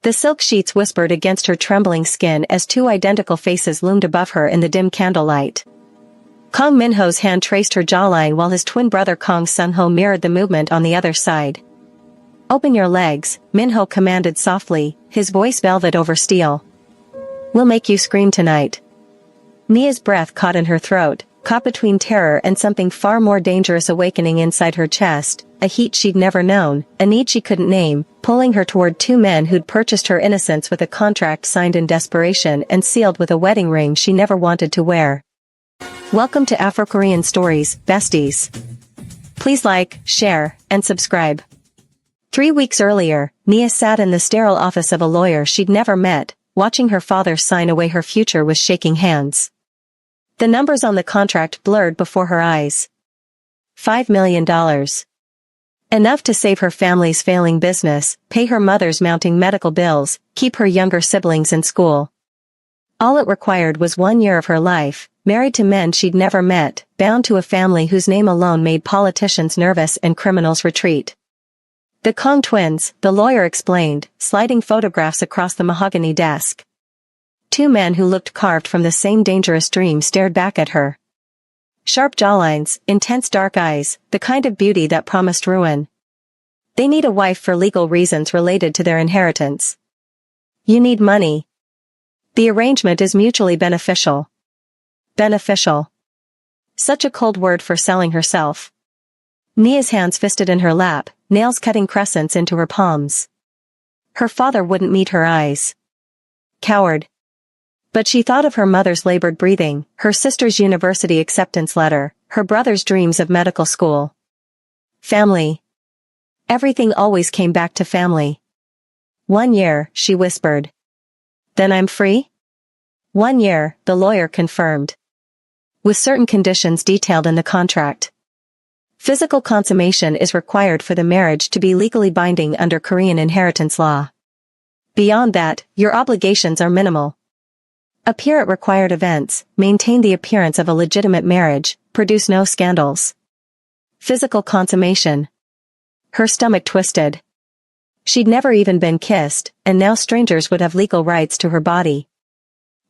The silk sheets whispered against her trembling skin as two identical faces loomed above her in the dim candlelight. Kang Minho's hand traced her jawline while his twin brother Kang Sunho mirrored the movement on the other side. "Open your legs," Minho commanded softly, his voice velvet over steel. "We'll make you scream tonight." Nia's breath caught in her throat, caught between terror and something far more dangerous awakening inside her chest, a heat she'd never known, a need she couldn't name, pulling her toward two men who'd purchased her innocence with a contract signed in desperation and sealed with a wedding ring she never wanted to wear. Welcome to Afro-Korean Stories, besties. Please like, share, and subscribe. 3 weeks earlier, Nia sat in the sterile office of a lawyer she'd never met, watching her father sign away her future with shaking hands. The numbers on the contract blurred before her eyes. $5 million. Enough to save her family's failing business, pay her mother's mounting medical bills, keep her younger siblings in school. All it required was 1 year of her life, married to men she'd never met, bound to a family whose name alone made politicians nervous and criminals retreat. The Kang twins, the lawyer explained, sliding photographs across the mahogany desk. Two men who looked carved from the same dangerous dream stared back at her. Sharp jawlines, intense dark eyes, the kind of beauty that promised ruin. They need a wife for legal reasons related to their inheritance. You need money. The arrangement is mutually beneficial. Beneficial. Such a cold word for selling herself. Nia's hands fisted in her lap, nails cutting crescents into her palms. Her father wouldn't meet her eyes. Coward. But she thought of her mother's labored breathing, her sister's university acceptance letter, her brother's dreams of medical school. Family. Everything always came back to family. 1 year, she whispered. Then I'm free? 1 year, the lawyer confirmed. With certain conditions detailed in the contract. Physical consummation is required for the marriage to be legally binding under Korean inheritance law. Beyond that, your obligations are minimal. Appear at required events, maintain the appearance of a legitimate marriage, produce no scandals. Physical consummation. Her stomach twisted. She'd never even been kissed, and now strangers would have legal rights to her body.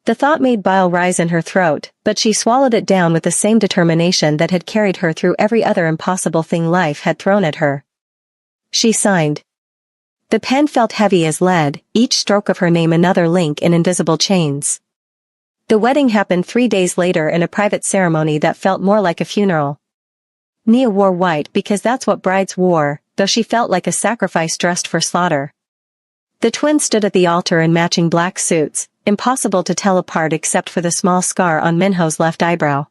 The thought made bile rise in her throat, but she swallowed it down with the same determination that had carried her through every other impossible thing life had thrown at her. She signed. The pen felt heavy as lead, each stroke of her name another link in invisible chains. The wedding happened 3 days later in a private ceremony that felt more like a funeral. Nia wore white because that's what brides wore, though she felt like a sacrifice dressed for slaughter. The twins stood at the altar in matching black suits, impossible to tell apart except for the small scar on Minho's left eyebrow.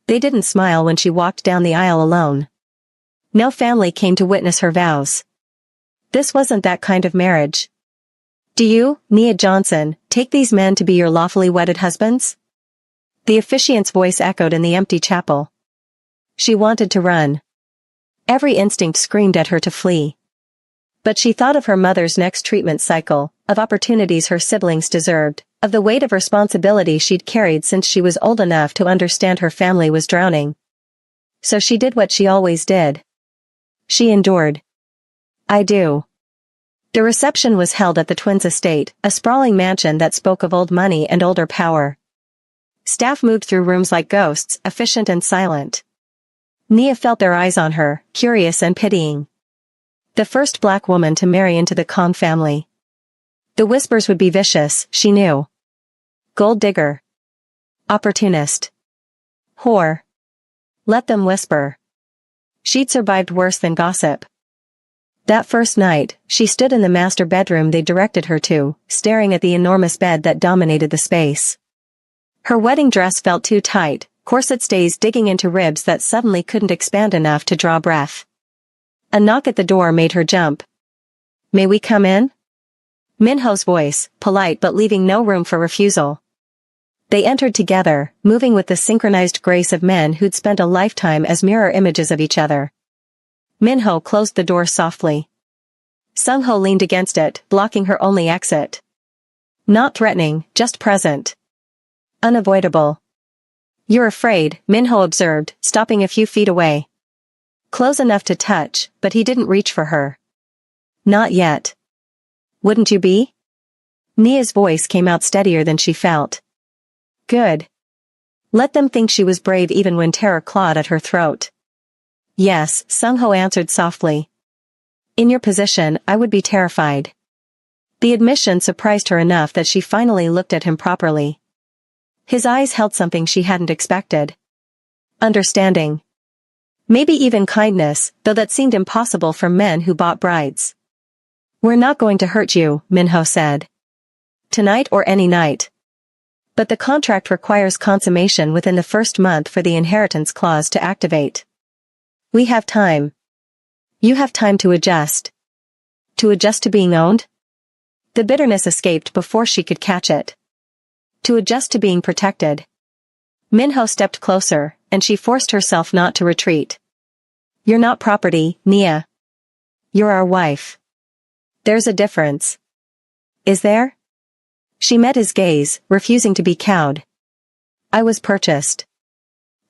They didn't smile when she walked down the aisle alone. No family came to witness her vows. This wasn't that kind of marriage. Do you, Nia Johnson, take these men to be your lawfully wedded husbands? The officiant's voice echoed in the empty chapel. She wanted to run. Every instinct screamed at her to flee. But she thought of her mother's next treatment cycle, of opportunities her siblings deserved, of the weight of responsibility she'd carried since she was old enough to understand her family was drowning. So she did what she always did. She endured. I do. The reception was held at the twins' estate, a sprawling mansion that spoke of old money and older power. Staff moved through rooms like ghosts, efficient and silent. Nia felt their eyes on her, curious and pitying. The first black woman to marry into the Kang family. The whispers would be vicious, she knew. Gold digger. Opportunist. Whore. Let them whisper. She'd survived worse than gossip. That first night, she stood in the master bedroom they directed her to, staring at the enormous bed that dominated the space. Her wedding dress felt too tight, corset stays digging into ribs that suddenly couldn't expand enough to draw breath. A knock at the door made her jump. May we come in? Minho's voice, polite but leaving no room for refusal. They entered together, moving with the synchronized grace of men who'd spent a lifetime as mirror images of each other. Minho closed the door softly. Sungho leaned against it, blocking her only exit. Not threatening, just present. Unavoidable. You're afraid, Minho observed, stopping a few feet away. Close enough to touch, but he didn't reach for her. Not yet. Wouldn't you be? Nia's voice came out steadier than she felt. Good. Let them think she was brave even when terror clawed at her throat. Yes, Sung-ho answered softly. In your position, I would be terrified. The admission surprised her enough that she finally looked at him properly. His eyes held something she hadn't expected. Understanding. Maybe even kindness, though that seemed impossible for men who bought brides. We're not going to hurt you, Minho said. Tonight or any night. But the contract requires consummation within the first month for the inheritance clause to activate. We have time. You have time to adjust. To adjust to being owned? The bitterness escaped before she could catch it. To adjust to being protected. Minho stepped closer, and she forced herself not to retreat. You're not property, Nia. You're our wife. There's a difference. Is there? She met his gaze, refusing to be cowed. I was purchased.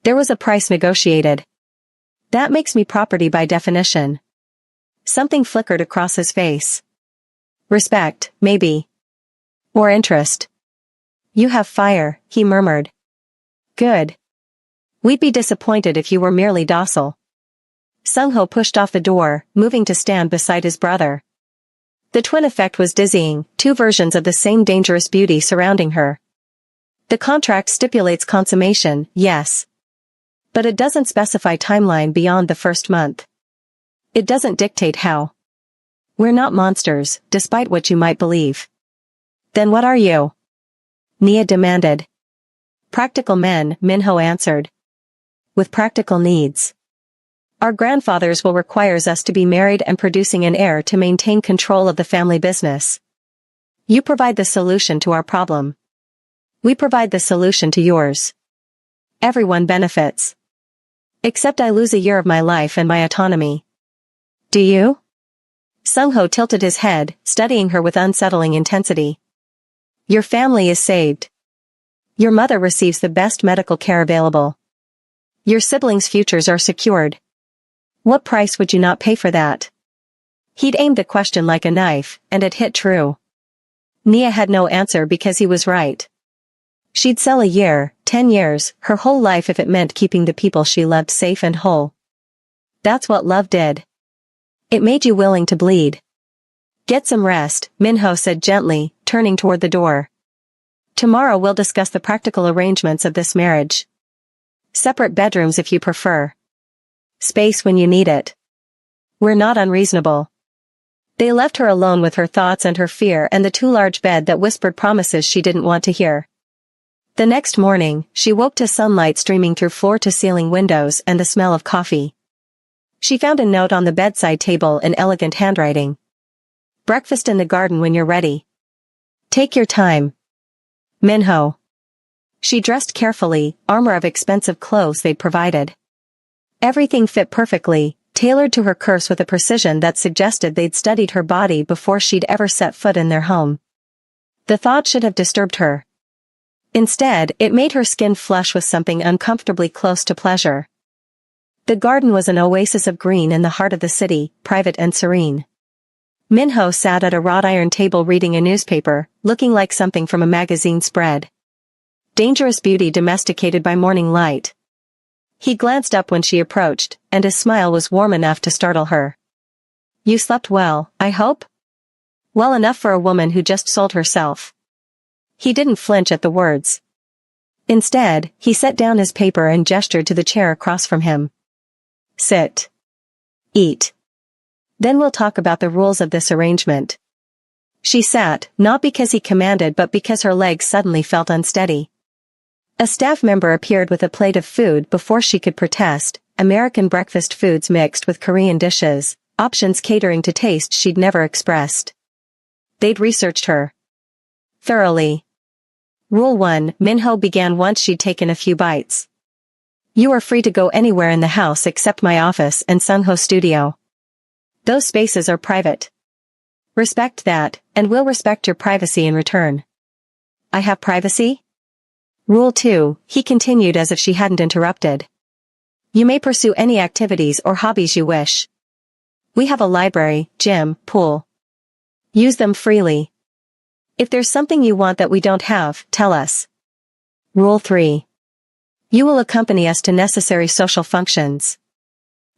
There was a price negotiated. That makes me property by definition. Something flickered across his face. Respect, maybe. Or interest. You have fire, he murmured. Good. We'd be disappointed if you were merely docile. Sung-ho pushed off the door, moving to stand beside his brother. The twin effect was dizzying, two versions of the same dangerous beauty surrounding her. The contract stipulates consummation, yes. But it doesn't specify timeline beyond the first month. It doesn't dictate how. We're not monsters, despite what you might believe. Then what are you? Nia demanded. Practical men, Minho answered. With practical needs. Our grandfathers will require us to be married and producing an heir to maintain control of the family business. You provide the solution to our problem. We provide the solution to yours. Everyone benefits. Except I lose a year of my life and my autonomy. Do you? Sung-ho tilted his head, studying her with unsettling intensity. Your family is saved. Your mother receives the best medical care available. Your siblings' futures are secured. What price would you not pay for that? He'd aimed the question like a knife, and it hit true. Nia had no answer because he was right. She'd sell a year, 10 years, her whole life if it meant keeping the people she loved safe and whole. That's what love did. It made you willing to bleed. Get some rest, Minho said gently, turning toward the door. Tomorrow we'll discuss the practical arrangements of this marriage. Separate bedrooms if you prefer. Space when you need it. We're not unreasonable. They left her alone with her thoughts and her fear and the too large bed that whispered promises she didn't want to hear. The next morning, she woke to sunlight streaming through floor-to-ceiling windows and the smell of coffee. She found a note on the bedside table in elegant handwriting. Breakfast in the garden when you're ready. Take your time. Minho. She dressed carefully, armor of expensive clothes they'd provided. Everything fit perfectly, tailored to her curves with a precision that suggested they'd studied her body before she'd ever set foot in their home. The thought should have disturbed her. Instead, it made her skin flush with something uncomfortably close to pleasure. The garden was an oasis of green in the heart of the city, private and serene. Minho sat at a wrought iron table reading a newspaper, looking like something from a magazine spread. Dangerous beauty domesticated by morning light. He glanced up when she approached, and his smile was warm enough to startle her. You slept well, I hope? Well enough for a woman who just sold herself. He didn't flinch at the words. Instead, he set down his paper and gestured to the chair across from him. Sit. Eat. Then we'll talk about the rules of this arrangement. She sat, not because he commanded but because her legs suddenly felt unsteady. A staff member appeared with a plate of food before she could protest, American breakfast foods mixed with Korean dishes, options catering to tastes she'd never expressed. They'd researched her thoroughly. Rule 1, Minho began once she'd taken a few bites. You are free to go anywhere in the house except my office and Sung-Ho's studio. Those spaces are private. Respect that, and we'll respect your privacy in return. I have privacy? Rule 2, he continued as if she hadn't interrupted. You may pursue any activities or hobbies you wish. We have a library, gym, pool. Use them freely. If there's something you want that we don't have, tell us. Rule 3. You will accompany us to necessary social functions.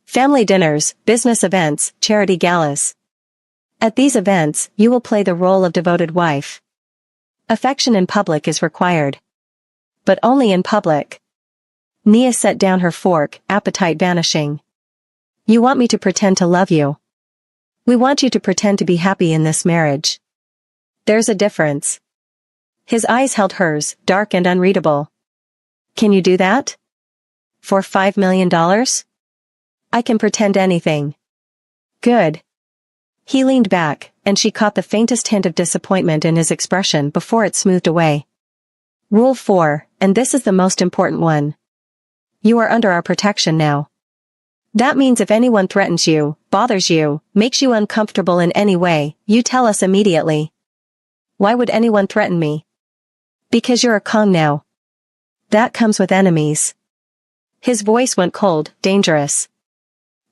Family dinners, business events, charity galas. At these events, you will play the role of devoted wife. Affection in public is required. But only in public. Nia set down her fork, appetite vanishing. You want me to pretend to love you. We want you to pretend to be happy in this marriage. There's a difference. His eyes held hers, dark and unreadable. Can you do that? For $5 million? I can pretend anything. Good. He leaned back, and she caught the faintest hint of disappointment in his expression before it smoothed away. Rule 4, and this is the most important one. You are under our protection now. That means if anyone threatens you, bothers you, makes you uncomfortable in any way, you tell us immediately. Why would anyone threaten me? Because you're a Kong now. That comes with enemies. His voice went cold, dangerous.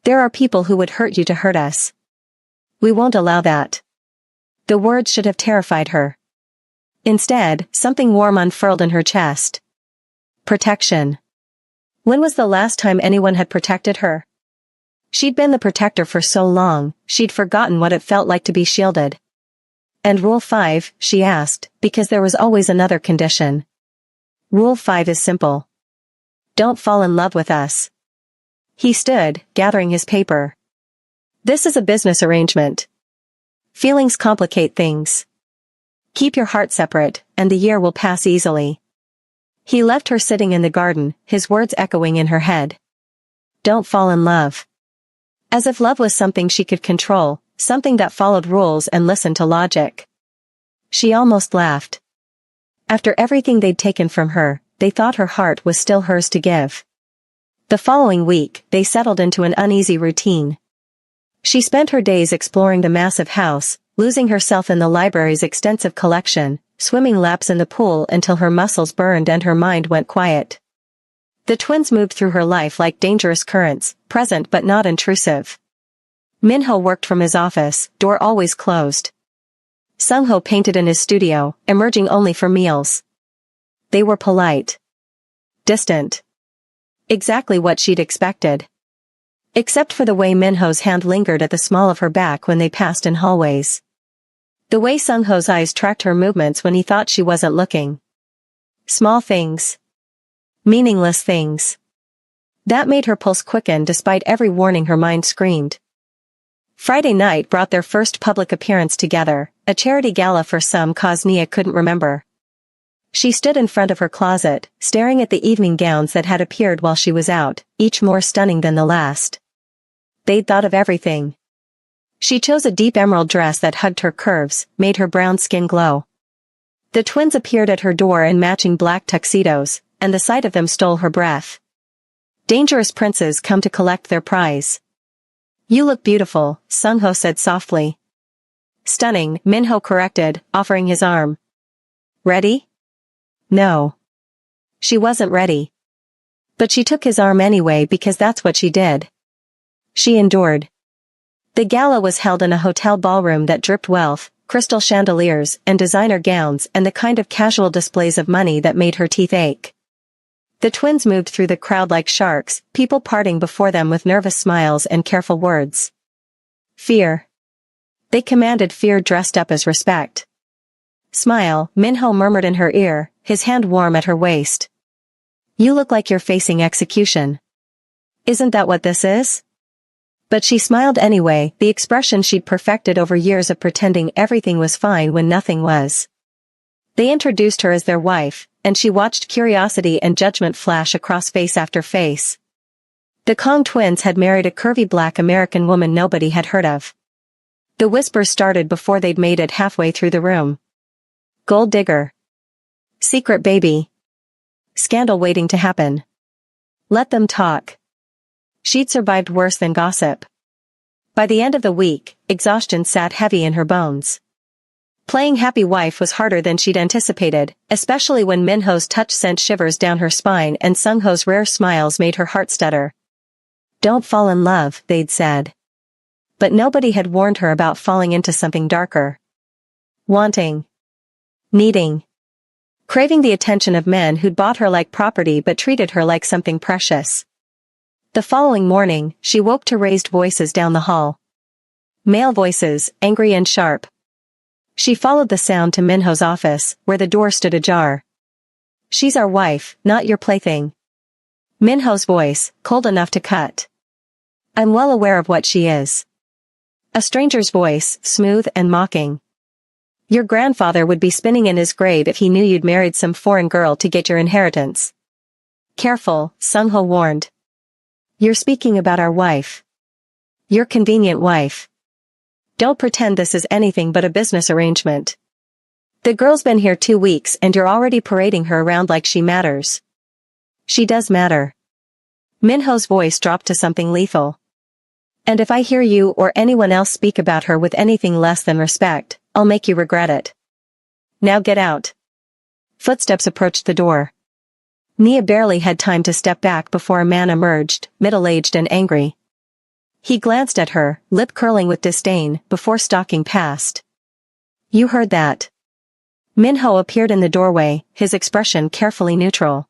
There are people who would hurt you to hurt us. We won't allow that. The words should have terrified her. Instead, something warm unfurled in her chest. Protection. When was the last time anyone had protected her? She'd been the protector for so long, she'd forgotten what it felt like to be shielded. And Rule 5, she asked, because there was always another condition. Rule 5 is simple. Don't fall in love with us. He stood, gathering his paper. This is a business arrangement. Feelings complicate things. Keep your heart separate, and the year will pass easily. He left her sitting in the garden, his words echoing in her head. Don't fall in love. As if love was something she could control, something that followed rules and listened to logic. She almost laughed. After everything they'd taken from her, they thought her heart was still hers to give. The following week, they settled into an uneasy routine. She spent her days exploring the massive house, losing herself in the library's extensive collection, swimming laps in the pool until her muscles burned and her mind went quiet. The twins moved through her life like dangerous currents, present but not intrusive. Minho worked from his office, door always closed. Sungho painted in his studio, emerging only for meals. They were polite. Distant. Exactly what she'd expected. Except for the way Minho's hand lingered at the small of her back when they passed in hallways. The way Sungho's eyes tracked her movements when he thought she wasn't looking. Small things. Meaningless things. That made her pulse quicken despite every warning her mind screamed. Friday night brought their first public appearance together, a charity gala for some cause Nia couldn't remember. She stood in front of her closet, staring at the evening gowns that had appeared while she was out, each more stunning than the last. They'd thought of everything. She chose a deep emerald dress that hugged her curves, made her brown skin glow. The twins appeared at her door in matching black tuxedos, and the sight of them stole her breath. Dangerous princes come to collect their prize. You look beautiful, Sungho said softly. Stunning, Minho corrected, offering his arm. Ready? No. She wasn't ready. But she took his arm anyway because that's what she did. She endured. The gala was held in a hotel ballroom that dripped wealth, crystal chandeliers, and designer gowns and the kind of casual displays of money that made her teeth ache. The twins moved through the crowd like sharks, people parting before them with nervous smiles and careful words. Fear. They commanded fear dressed up as respect. Smile, Minho murmured in her ear, his hand warm at her waist. You look like you're facing execution. Isn't that what this is? But she smiled anyway, the expression she'd perfected over years of pretending everything was fine when nothing was. They introduced her as their wife, and she watched curiosity and judgment flash across face after face. The Kong twins had married a curvy black American woman nobody had heard of. The whispers started before they'd made it halfway through the room. Gold digger. Secret baby. Scandal waiting to happen. Let them talk. She'd survived worse than gossip. By the end of the week, exhaustion sat heavy in her bones. Playing happy wife was harder than she'd anticipated, especially when Minho's touch sent shivers down her spine and Sungho's rare smiles made her heart stutter. Don't fall in love, they'd said. But nobody had warned her about falling into something darker. Wanting. Needing. Craving the attention of men who'd bought her like property but treated her like something precious. The following morning, she woke to raised voices down the hall. Male voices, angry and sharp. She followed the sound to Minho's office, where the door stood ajar. "She's our wife, not your plaything." Minho's voice, cold enough to cut. "I'm well aware of what she is." A stranger's voice, smooth and mocking. "Your grandfather would be spinning in his grave if he knew you'd married some foreign girl to get your inheritance." "Careful," Sung-ho warned. "You're speaking about our wife. Your convenient wife. Don't pretend this is anything but a business arrangement. The girl's been here 2 weeks and you're already parading her around like she matters." "She does matter." Minho's voice dropped to something lethal. "And if I hear you or anyone else speak about her with anything less than respect, I'll make you regret it. Now get out." Footsteps approached the door. Nia barely had time to step back before a man emerged, middle-aged and angry. He glanced at her, lip curling with disdain, before stalking past. "You heard that." Minho appeared in the doorway, his expression carefully neutral.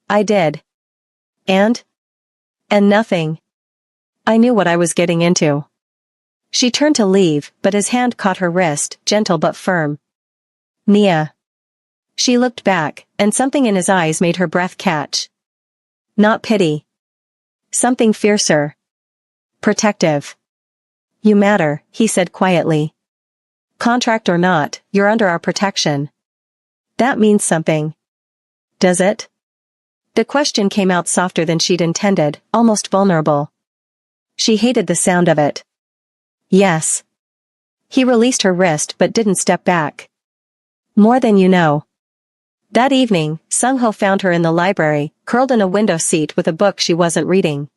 "I did. And nothing. I knew what I was getting into." She turned to leave, but his hand caught her wrist, gentle but firm. "Nia." She looked back, and something in his eyes made her breath catch. Not pity. Something fiercer. Protective. "You matter," he said quietly. "Contract or not, you're under our protection." "That means something." "Does it?" The question came out softer than she'd intended, almost vulnerable. She hated the sound of it. "Yes." He released her wrist but didn't step back. "More than you know." That evening, Sung-ho found her in the library, curled in a window seat with a book she wasn't reading.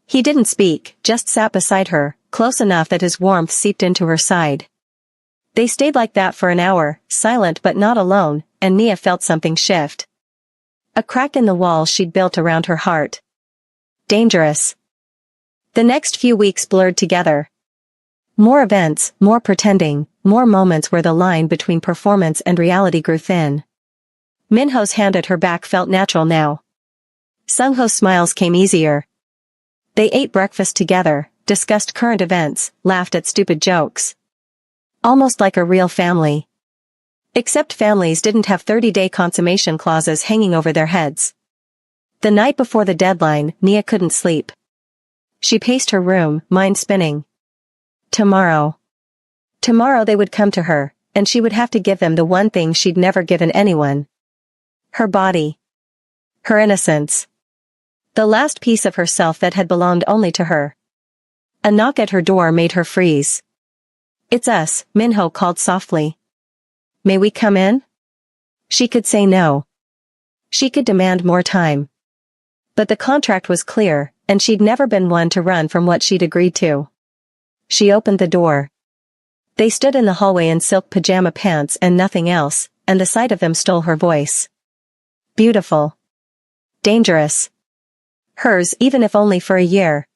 He didn't speak, just sat beside her, close enough that his warmth seeped into her side. They stayed like that for an hour, silent but not alone, and Nia felt something shift. A crack in the wall she'd built around her heart. Dangerous. The next few weeks blurred together. More events, more pretending, more moments where the line between performance and reality grew thin. Minho's hand at her back felt natural now. Sung-ho's smiles came easier. They ate breakfast together, discussed current events, laughed at stupid jokes. Almost like a real family. Except families didn't have 30-day consummation clauses hanging over their heads. The night before the deadline, Nia couldn't sleep. She paced her room, mind spinning. Tomorrow. Tomorrow they would come to her, and she would have to give them the one thing she'd never given anyone. Her body. Her innocence. The last piece of herself that had belonged only to her. A knock at her door made her freeze. "It's us," Minho called softly. "May we come in?" She could say no. She could demand more time. But the contract was clear, and she'd never been one to run from what she'd agreed to. She opened the door. They stood in the hallway in silk pajama pants and nothing else, and the sight of them stole her voice. Beautiful. Dangerous. Hers, even if only for a year.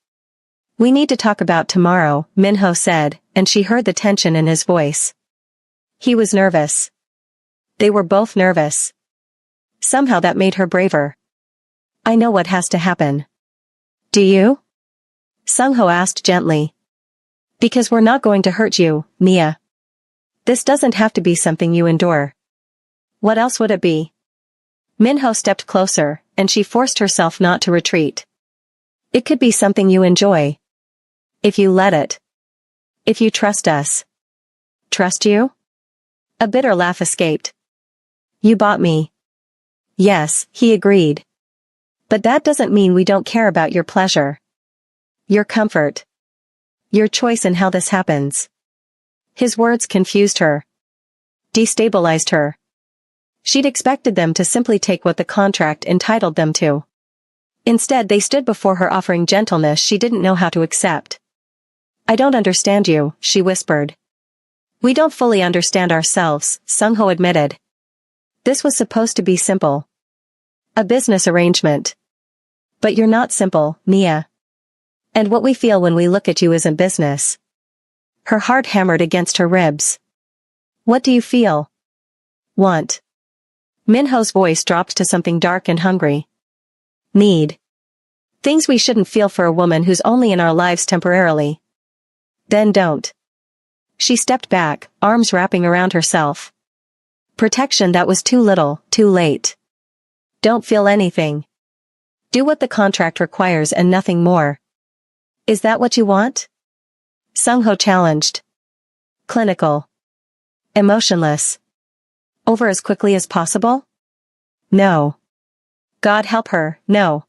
"We need to talk about tomorrow," Minho said, and she heard the tension in his voice. He was nervous. They were both nervous. Somehow that made her braver. "I know what has to happen." "Do you?" Sung-ho asked gently. "Because we're not going to hurt you, Nia. This doesn't have to be something you endure." "What else would it be?" Minho stepped closer, and she forced herself not to retreat. "It could be something you enjoy. If you let it. If you trust us." "Trust you?" A bitter laugh escaped. "You bought me." "Yes," he agreed. "But that doesn't mean we don't care about your pleasure. Your comfort. Your choice in how this happens." His words confused her. Destabilized her. She'd expected them to simply take what the contract entitled them to. Instead they stood before her offering gentleness she didn't know how to accept. "I don't understand you," she whispered. "We don't fully understand ourselves," Sung-ho admitted. "This was supposed to be simple. A business arrangement. But you're not simple, Nia. And what we feel when we look at you isn't business." Her heart hammered against her ribs. "What do you feel?" Want. Minho's voice dropped to something dark and hungry. Need. Things we shouldn't feel for a woman who's only in our lives temporarily. Then don't. She stepped back, arms wrapping around herself. Protection that was too little, too late. Don't feel anything. Do what the contract requires and nothing more. Is that what you want? Sung-ho challenged. Clinical. Emotionless. Over as quickly as possible? No. God help her, no.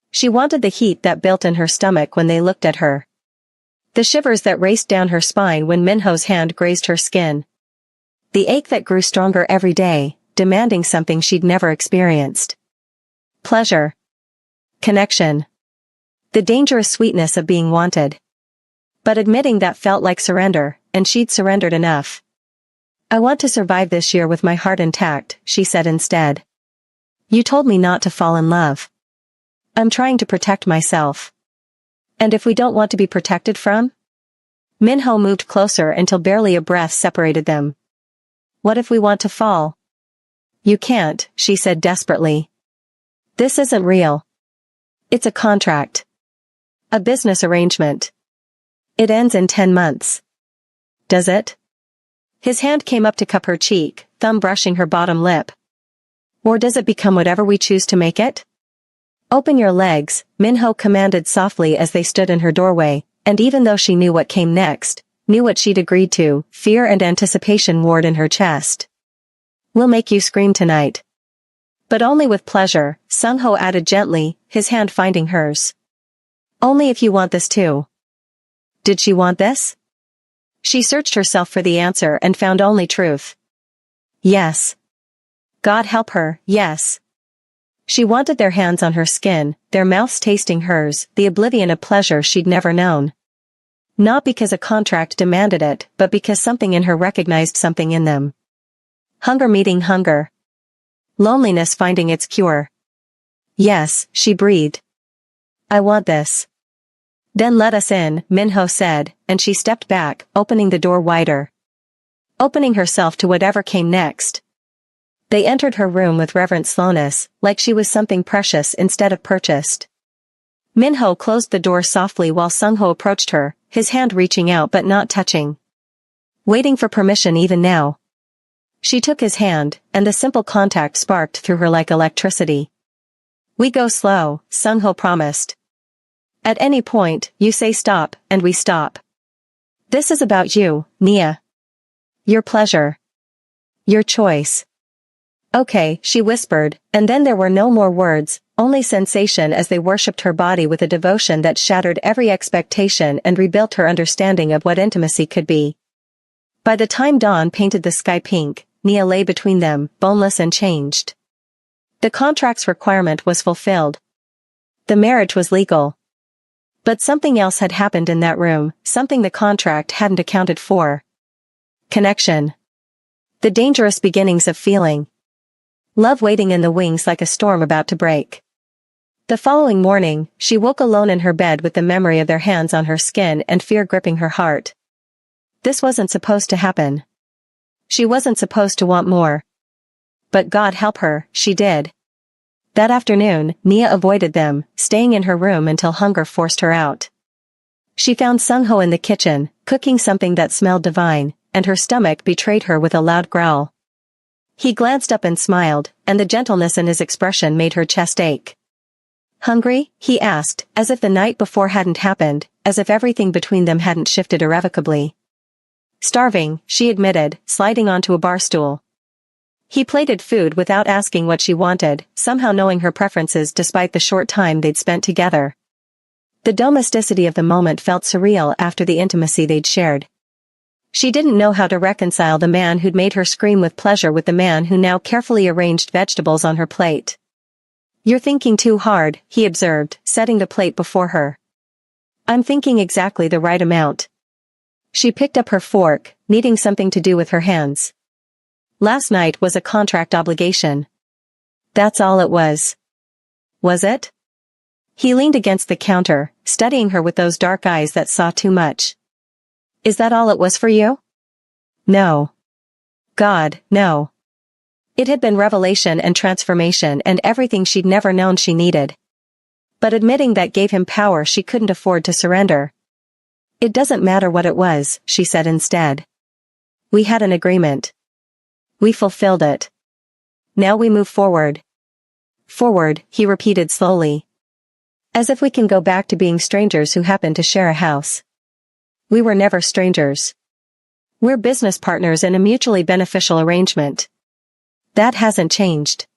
She wanted the heat that built in her stomach when they looked at her. The shivers that raced down her spine when Minho's hand grazed her skin. The ache that grew stronger every day, demanding something she'd never experienced. Pleasure. Connection. The dangerous sweetness of being wanted. But admitting that felt like surrender, and she'd surrendered enough. I want to survive this year with my heart intact, she said instead. You told me not to fall in love. I'm trying to protect myself. And if we don't want to be protected from? Minho moved closer until barely a breath separated them. What if we want to fall? You can't, she said desperately. This isn't real. It's a contract. A business arrangement. It ends in 10 months. Does it? His hand came up to cup her cheek, thumb brushing her bottom lip. Or does it become whatever we choose to make it? Open your legs, Minho commanded softly as they stood in her doorway, and even though she knew what came next, knew what she'd agreed to, fear and anticipation warred in her chest. We'll make you scream tonight. But only with pleasure, Sung-ho added gently, his hand finding hers. Only if you want this too. Did she want this? She searched herself for the answer and found only truth. Yes. God help her, yes. She wanted their hands on her skin, their mouths tasting hers, the oblivion of pleasure she'd never known. Not because a contract demanded it, but because something in her recognized something in them. Hunger meeting hunger. Loneliness finding its cure. Yes, she breathed. I want this. Then let us in, Minho said, and she stepped back, opening the door wider. Opening herself to whatever came next. They entered her room with reverent slowness, like she was something precious instead of purchased. Minho closed the door softly while Sung-ho approached her, his hand reaching out but not touching. Waiting for permission even now. She took his hand, and the simple contact sparked through her like electricity. We go slow, Sung-ho promised. At any point, you say stop, and we stop. This is about you, Nia. Your pleasure. Your choice. Okay, she whispered, and then there were no more words, only sensation as they worshipped her body with a devotion that shattered every expectation and rebuilt her understanding of what intimacy could be. By the time dawn painted the sky pink, Nia lay between them, boneless and changed. The contract's requirement was fulfilled. The marriage was legal. But something else had happened in that room, something the contract hadn't accounted for. Connection. The dangerous beginnings of feeling. Love waiting in the wings like a storm about to break. The following morning, she woke alone in her bed with the memory of their hands on her skin and fear gripping her heart. This wasn't supposed to happen. She wasn't supposed to want more. But God help her, she did. That afternoon, Nia avoided them, staying in her room until hunger forced her out. She found Sung-ho in the kitchen, cooking something that smelled divine, and her stomach betrayed her with a loud growl. He glanced up and smiled, and the gentleness in his expression made her chest ache. Hungry? He asked, as if the night before hadn't happened, as if everything between them hadn't shifted irrevocably. Starving, she admitted, sliding onto a bar stool. He plated food without asking what she wanted, somehow knowing her preferences despite the short time they'd spent together. The domesticity of the moment felt surreal after the intimacy they'd shared. She didn't know how to reconcile the man who'd made her scream with pleasure with the man who now carefully arranged vegetables on her plate. You're thinking too hard, he observed, setting the plate before her. I'm thinking exactly the right amount. She picked up her fork, needing something to do with her hands. Last night was a contract obligation. That's all it was. Was it? He leaned against the counter, studying her with those dark eyes that saw too much. Is that all it was for you? No. God, no. It had been revelation and transformation and everything she'd never known she needed. But admitting that gave him power she couldn't afford to surrender. It doesn't matter what it was, she said instead. We had an agreement. We fulfilled it. Now we move forward. Forward, he repeated slowly. As if we can go back to being strangers who happen to share a house. We were never strangers. We're business partners in a mutually beneficial arrangement. That hasn't changed.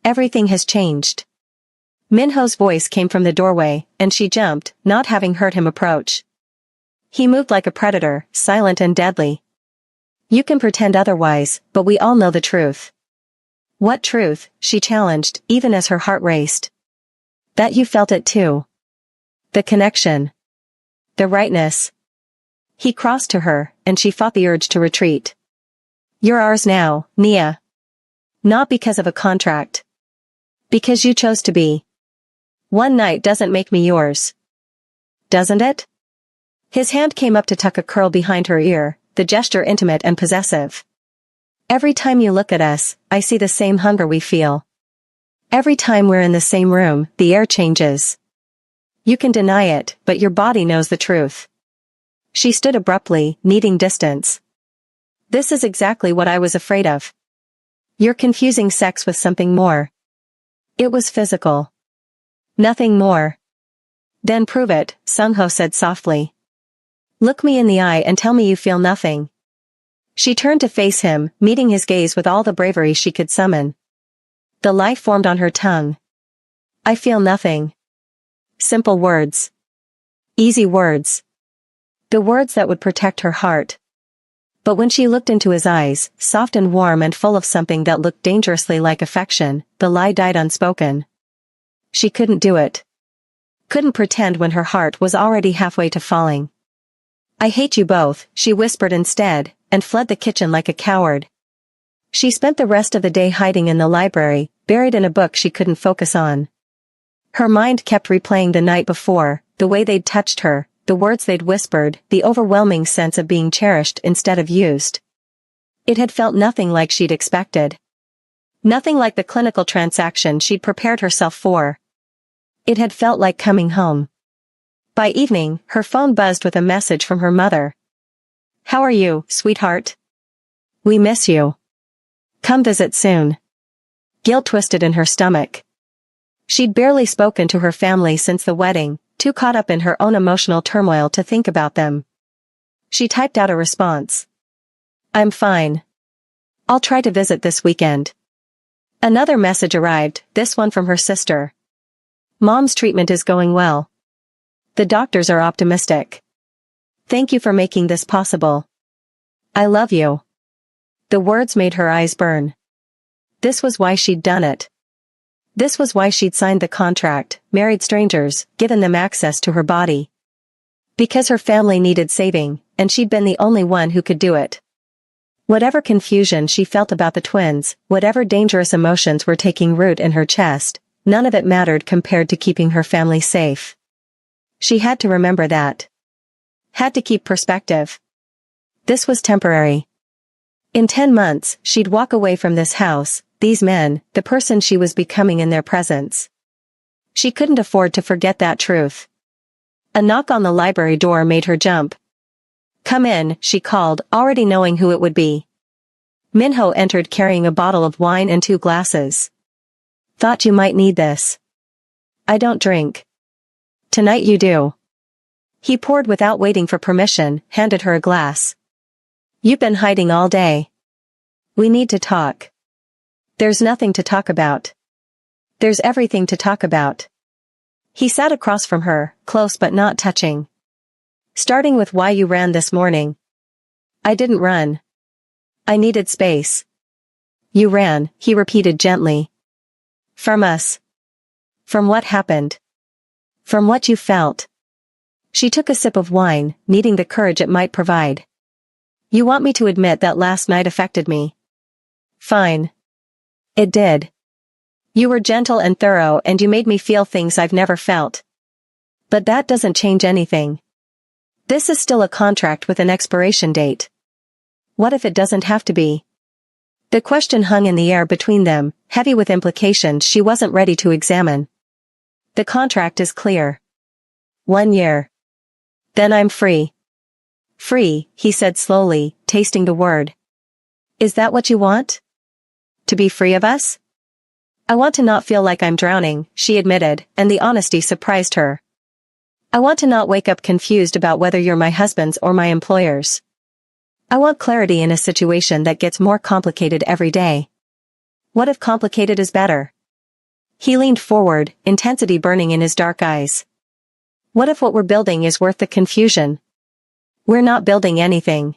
Everything has changed. Minho's voice came from the doorway, and she jumped, not having heard him approach. He moved like a predator, silent and deadly. You can pretend otherwise, but we all know the truth. What truth? She challenged, even as her heart raced. That you felt it too. The connection. The rightness. He crossed to her, and she fought the urge to retreat. You're ours now, Nia. Not because of a contract. Because you chose to be. One night doesn't make me yours. Doesn't it? His hand came up to tuck a curl behind her ear, the gesture intimate and possessive. Every time you look at us, I see the same hunger we feel. Every time we're in the same room, the air changes. You can deny it, but your body knows the truth. She stood abruptly, needing distance. This is exactly what I was afraid of. You're confusing sex with something more. It was physical. Nothing more. Then prove it, Sungho said softly. Look me in the eye and tell me you feel nothing. She turned to face him, meeting his gaze with all the bravery she could summon. The lie formed on her tongue. I feel nothing. Simple words. Easy words. The words that would protect her heart. But when she looked into his eyes, soft and warm and full of something that looked dangerously like affection, the lie died unspoken. She couldn't do it. Couldn't pretend when her heart was already halfway to falling. I hate you both, she whispered instead, and fled the kitchen like a coward. She spent the rest of the day hiding in the library, buried in a book she couldn't focus on. Her mind kept replaying the night before, the way they'd touched her, the words they'd whispered, the overwhelming sense of being cherished instead of used. It had felt nothing like she'd expected. Nothing like the clinical transaction she'd prepared herself for. It had felt like coming home. By evening, her phone buzzed with a message from her mother. How are you, sweetheart? We miss you. Come visit soon. Guilt twisted in her stomach. She'd barely spoken to her family since the wedding, too caught up in her own emotional turmoil to think about them. She typed out a response. I'm fine. I'll try to visit this weekend. Another message arrived, this one from her sister. Mom's treatment is going well. The doctors are optimistic. Thank you for making this possible. I love you. The words made her eyes burn. This was why she'd done it. This was why she'd signed the contract, married strangers, given them access to her body. Because her family needed saving, and she'd been the only one who could do it. Whatever confusion she felt about the twins, whatever dangerous emotions were taking root in her chest, none of it mattered compared to keeping her family safe. She had to remember that. Had to keep perspective. This was temporary. In 10 months, she'd walk away from this house, these men, the person she was becoming in their presence. She couldn't afford to forget that truth. A knock on the library door made her jump. Come in, she called, already knowing who it would be. Minho entered carrying a bottle of wine and 2 glasses. Thought you might need this. I don't drink. Tonight you do. He poured without waiting for permission, handed her a glass. You've been hiding all day. We need to talk. There's nothing to talk about. There's everything to talk about. He sat across from her, close but not touching. Starting with why you ran this morning. I didn't run. I needed space. You ran, he repeated gently. From us. From what happened. From what you felt. She took a sip of wine, needing the courage it might provide. You want me to admit that last night affected me? Fine. It did. You were gentle and thorough and you made me feel things I've never felt. But that doesn't change anything. This is still a contract with an expiration date. What if it doesn't have to be? The question hung in the air between them, heavy with implications she wasn't ready to examine. The contract is clear. 1 year. Then I'm free. Free, he said slowly, tasting the word. Is that what you want? To be free of us? I want to not feel like I'm drowning, she admitted, and the honesty surprised her. I want to not wake up confused about whether you're my husband's or my employer's. I want clarity in a situation that gets more complicated every day. What if complicated is better? He leaned forward, intensity burning in his dark eyes. What if what we're building is worth the confusion? We're not building anything.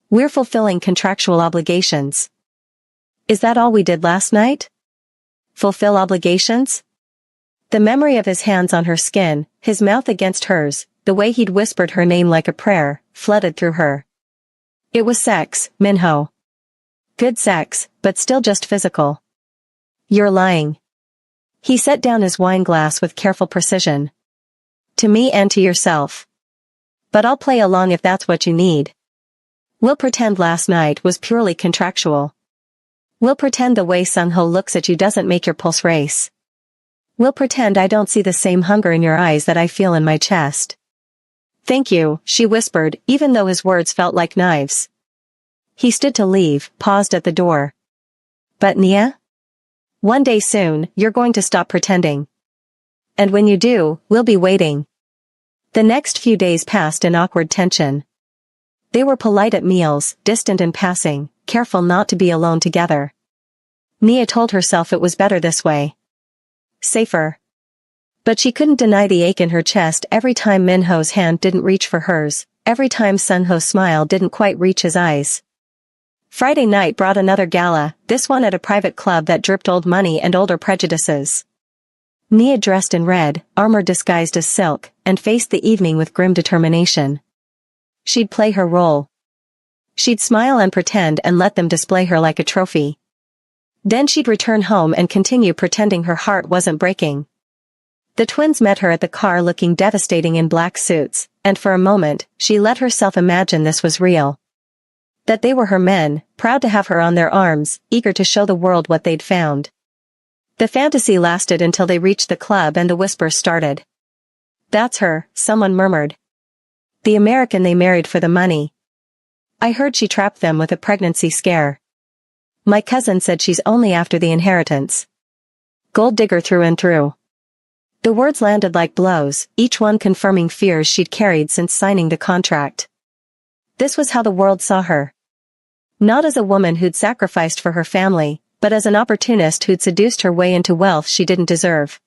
We're fulfilling contractual obligations. Is that all we did last night? Fulfill obligations? The memory of his hands on her skin, his mouth against hers, the way he'd whispered her name like a prayer, flooded through her. It was sex, Minho. Good sex, but still just physical. You're lying. He set down his wine glass with careful precision. To me and to yourself. But I'll play along if that's what you need. We'll pretend last night was purely contractual. We'll pretend the way Sung-ho looks at you doesn't make your pulse race. We'll pretend I don't see the same hunger in your eyes that I feel in my chest. Thank you, she whispered, even though his words felt like knives. He stood to leave, paused at the door. But Nia? One day soon, you're going to stop pretending. And when you do, we'll be waiting. The next few days passed in awkward tension. They were polite at meals, distant in passing, careful not to be alone together. Nia told herself it was better this way. Safer. But she couldn't deny the ache in her chest every time Minho's hand didn't reach for hers, every time Sung-ho's smile didn't quite reach his eyes. Friday night brought another gala, this one at a private club that dripped old money and older prejudices. Nia dressed in red, armor disguised as silk, and faced the evening with grim determination. She'd play her role. She'd smile and pretend and let them display her like a trophy. Then she'd return home and continue pretending her heart wasn't breaking. The twins met her at the car looking devastating in black suits, and for a moment, she let herself imagine this was real. That they were her men, proud to have her on their arms, eager to show the world what they'd found. The fantasy lasted until they reached the club and the whispers started. That's her, someone murmured. The American they married for the money. I heard she trapped them with a pregnancy scare. My cousin said she's only after the inheritance. Gold digger through and through. The words landed like blows, each one confirming fears she'd carried since signing the contract. This was how the world saw her. Not as a woman who'd sacrificed for her family, but as an opportunist who'd seduced her way into wealth she didn't deserve.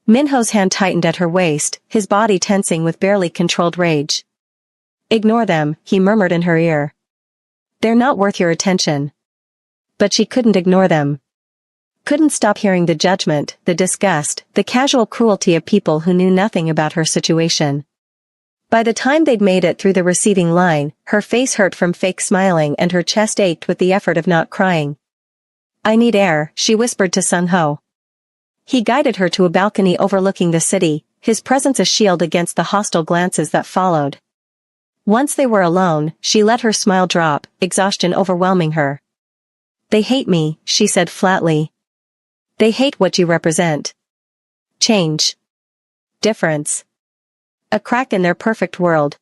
Minho's hand tightened at her waist, his body tensing with barely controlled rage. Ignore them, he murmured in her ear. They're not worth your attention. But she couldn't ignore them. Couldn't stop hearing the judgment, the disgust, the casual cruelty of people who knew nothing about her situation. By the time they'd made it through the receiving line, her face hurt from fake smiling and her chest ached with the effort of not crying. I need air, she whispered to Sung-ho. He guided her to a balcony overlooking the city, his presence a shield against the hostile glances that followed. Once they were alone, she let her smile drop, exhaustion overwhelming her. They hate me, she said flatly. They hate what you represent. Change. Difference. A crack in their perfect world.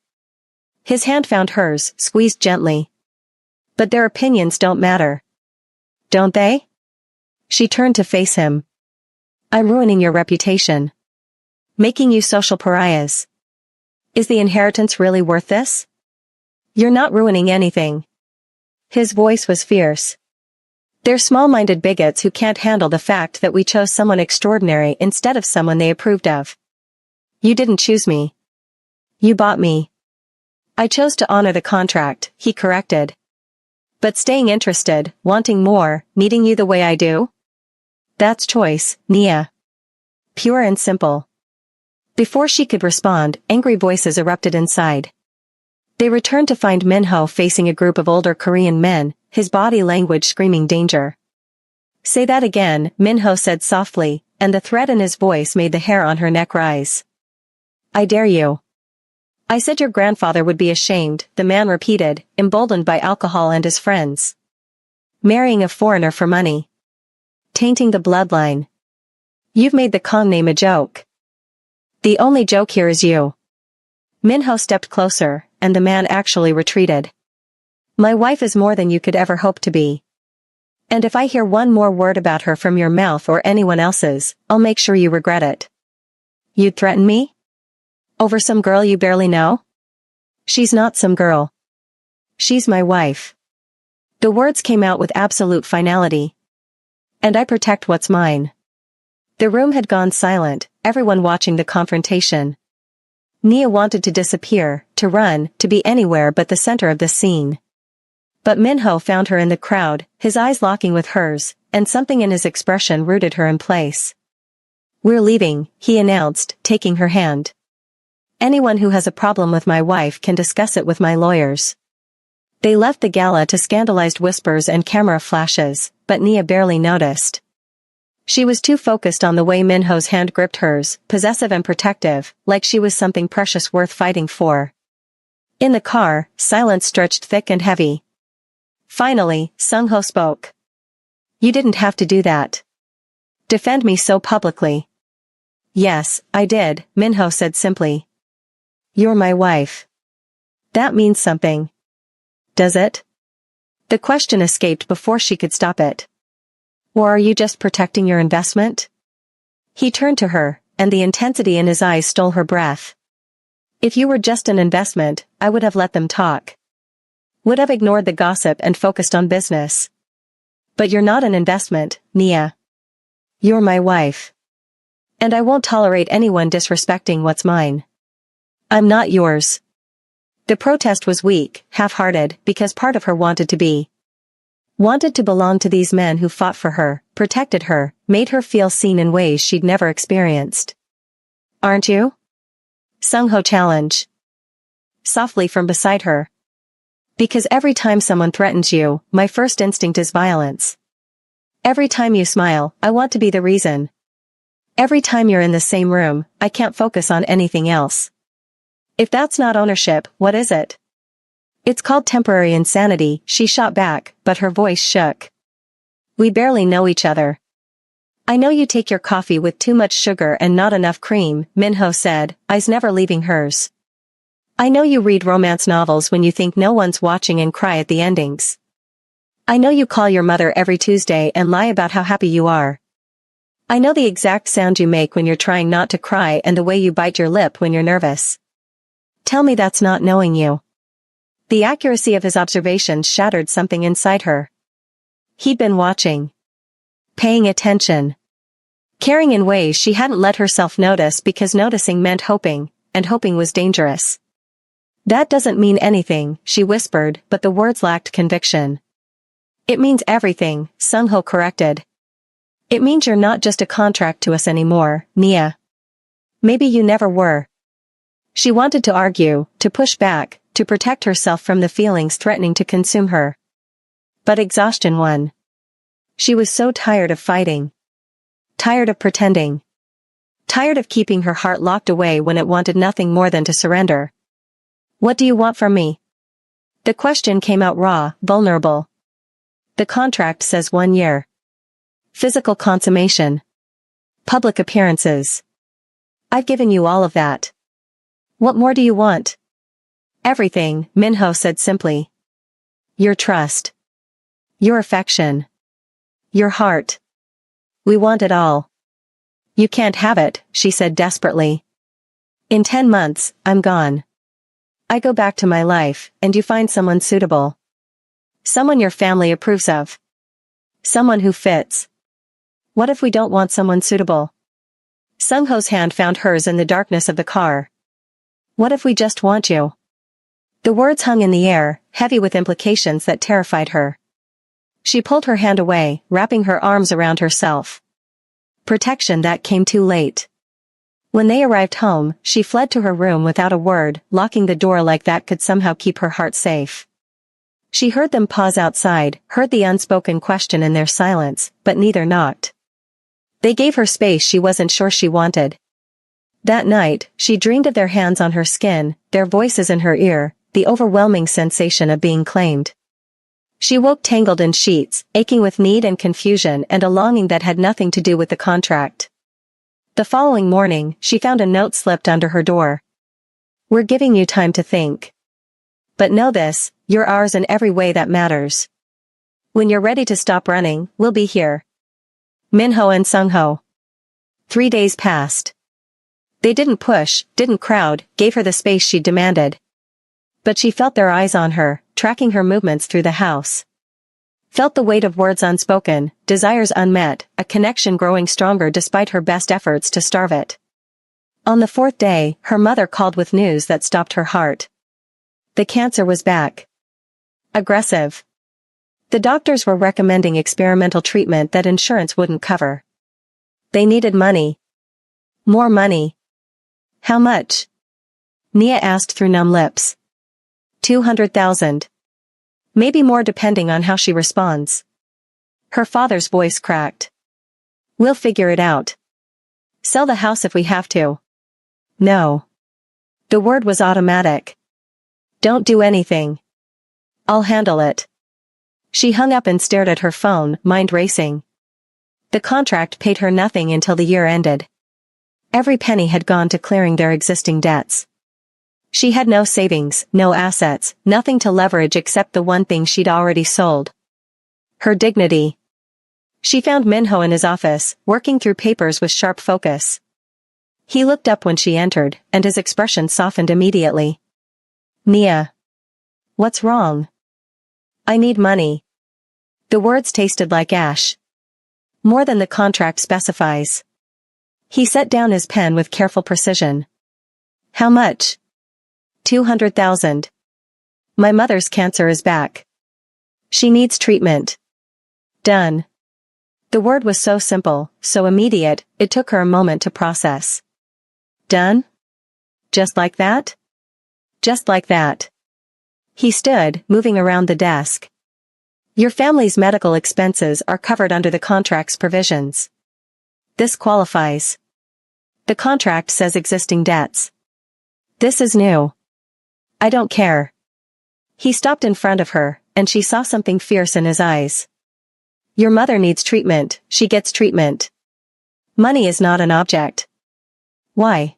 His hand found hers, squeezed gently. But their opinions don't matter. Don't they? She turned to face him. I'm ruining your reputation. Making you social pariahs. Is the inheritance really worth this? You're not ruining anything. His voice was fierce. They're small-minded bigots who can't handle the fact that we chose someone extraordinary instead of someone they approved of. You didn't choose me. You bought me. I chose to honor the contract, he corrected. But staying interested, wanting more, needing you the way I do? That's choice, Nia. Pure and simple. Before she could respond, angry voices erupted inside. They returned to find Minho facing a group of older Korean men, his body language screaming danger. Say that again, Minho said softly, and the threat in his voice made the hair on her neck rise. I dare you. I said your grandfather would be ashamed, the man repeated, emboldened by alcohol and his friends. Marrying a foreigner for money. Tainting the bloodline. You've made the Kong name a joke. The only joke here is you. Minho stepped closer, and the man actually retreated. My wife is more than you could ever hope to be. And if I hear one more word about her from your mouth or anyone else's, I'll make sure you regret it. You'd threaten me? Over some girl you barely know? She's not some girl. She's my wife. The words came out with absolute finality. And I protect what's mine. The room had gone silent, everyone watching the confrontation. Nia wanted to disappear, to run, to be anywhere but the center of the scene. But Minho found her in the crowd, his eyes locking with hers, and something in his expression rooted her in place. We're leaving, he announced, taking her hand. Anyone who has a problem with my wife can discuss it with my lawyers. They left the gala to scandalized whispers and camera flashes, but Nia barely noticed. She was too focused on the way Minho's hand gripped hers, possessive and protective, like she was something precious worth fighting for. In the car, silence stretched thick and heavy. Finally, Sung-ho spoke. You didn't have to do that. Defend me so publicly. Yes, I did, Minho said simply. You're my wife. That means something. Does it? The question escaped before she could stop it. Or are you just protecting your investment? He turned to her, and the intensity in his eyes stole her breath. If you were just an investment, I would have let them talk. Would have ignored the gossip and focused on business. But you're not an investment, Nia. You're my wife. And I won't tolerate anyone disrespecting what's mine. I'm not yours. The protest was weak, half-hearted, because part of her wanted to be. Wanted to belong to these men who fought for her, protected her, made her feel seen in ways she'd never experienced. Aren't you? Sung-ho challenged. Softly from beside her. Because every time someone threatens you, my first instinct is violence. Every time you smile, I want to be the reason. Every time you're in the same room, I can't focus on anything else. If that's not ownership, what is it? It's called temporary insanity, she shot back, but her voice shook. We barely know each other. I know you take your coffee with too much sugar and not enough cream, Minho said, eyes never leaving hers. I know you read romance novels when you think no one's watching and cry at the endings. I know you call your mother every Tuesday and lie about how happy you are. I know the exact sound you make when you're trying not to cry and the way you bite your lip when you're nervous. Tell me that's not knowing you. The accuracy of his observations shattered something inside her. He'd been watching. Paying attention. Caring in ways she hadn't let herself notice because noticing meant hoping, and hoping was dangerous. That doesn't mean anything, she whispered, but the words lacked conviction. It means everything, Sung-ho corrected. It means you're not just a contract to us anymore, Nia. Maybe you never were. She wanted to argue, to push back, to protect herself from the feelings threatening to consume her. But exhaustion won. She was so tired of fighting. Tired of pretending. Tired of keeping her heart locked away when it wanted nothing more than to surrender. What do you want from me? The question came out raw, vulnerable. The contract says 1 year. Physical consummation. Public appearances. I've given you all of that. What more do you want? Everything, Minho said simply. Your trust. Your affection. Your heart. We want it all. You can't have it, she said desperately. In 10 months, I'm gone. I go back to my life, and you find someone suitable. Someone your family approves of. Someone who fits. What if we don't want someone suitable? Sung-ho's hand found hers in the darkness of the car. What if we just want you? The words hung in the air, heavy with implications that terrified her. She pulled her hand away, wrapping her arms around herself. Protection that came too late. When they arrived home, she fled to her room without a word, locking the door like that could somehow keep her heart safe. She heard them pause outside, heard the unspoken question in their silence, but neither knocked. They gave her space she wasn't sure she wanted. That night, she dreamed of their hands on her skin, their voices in her ear, the overwhelming sensation of being claimed. She woke tangled in sheets, aching with need and confusion and a longing that had nothing to do with the contract. The following morning, she found a note slipped under her door. "We're giving you time to think. But know this, you're ours in every way that matters. When you're ready to stop running, we'll be here. Minho and Sungho." 3 days passed. They didn't push, didn't crowd, gave her the space she demanded. But she felt their eyes on her, tracking her movements through the house. Felt the weight of words unspoken, desires unmet, a connection growing stronger despite her best efforts to starve it. On the 4th day, her mother called with news that stopped her heart. The cancer was back. Aggressive. The doctors were recommending experimental treatment that insurance wouldn't cover. They needed money. More money. How much? Nia asked through numb lips. 200,000. Maybe more depending on how she responds. Her father's voice cracked. "We'll figure it out. Sell the house if we have to." "No." The word was automatic. "Don't do anything. I'll handle it." She hung up and stared at her phone, mind racing. The contract paid her nothing until the year ended. Every penny had gone to clearing their existing debts. She had no savings, no assets, nothing to leverage except the one thing she'd already sold. Her dignity. She found Minho in his office, working through papers with sharp focus. He looked up when she entered, and his expression softened immediately. "Nia. What's wrong?" "I need money." The words tasted like ash. "More than the contract specifies." He set down his pen with careful precision. "How much?" 200,000. "My mother's cancer is back. She needs treatment." "Done." The word was so simple, so immediate, it took her a moment to process. "Done? Just like that?" "Just like that." He stood, moving around the desk. "Your family's medical expenses are covered under the contract's provisions. This qualifies. The contract says existing debts. This is new. I don't care." He stopped in front of her, and she saw something fierce in his eyes. "Your mother needs treatment, she gets treatment. Money is not an object." "Why?"